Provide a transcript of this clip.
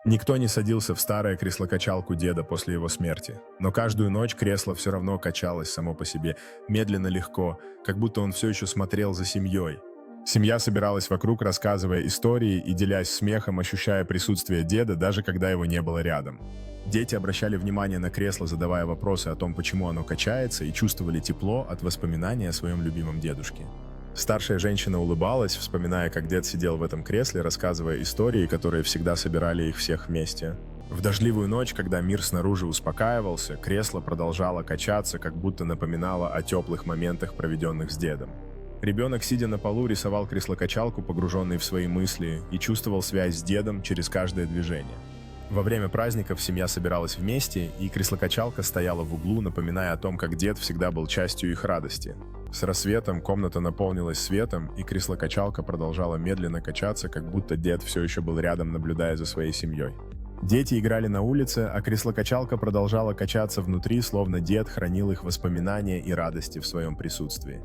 Никто не садился в старое кресло-качалку деда после его смерти, но каждую ночь кресло все равно качалось само по себе, медленно, легко, как будто он все еще смотрел за семьей. Семья собиралась вокруг, рассказывая истории и делясь смехом, ощущая присутствие деда, даже когда его не было рядом. Дети обращали внимание на кресло, задавая вопросы о том, почему оно качается, и чувствовали тепло от воспоминания о своем любимом дедушке. Старшая женщина улыбалась, вспоминая, как дед сидел в этом кресле, рассказывая истории, которые всегда собирали их всех вместе. В дождливую ночь, когда мир снаружи успокаивался, кресло продолжало качаться, как будто напоминало о теплых моментах, проведенных с дедом. Ребенок, сидя на полу, рисовал кресло-качалку, погруженный в свои мысли, и чувствовал связь с дедом через каждое движение. Во время праздников семья собиралась вместе, и кресло-качалка стояла в углу, напоминая о том, как дед всегда был частью их радости. С рассветом комната наполнилась светом, и кресло-качалка продолжала медленно качаться, как будто дед все еще был рядом, наблюдая за своей семьей. Дети играли на улице, а кресло-качалка продолжала качаться внутри, словно дед хранил их воспоминания и радости в своем присутствии.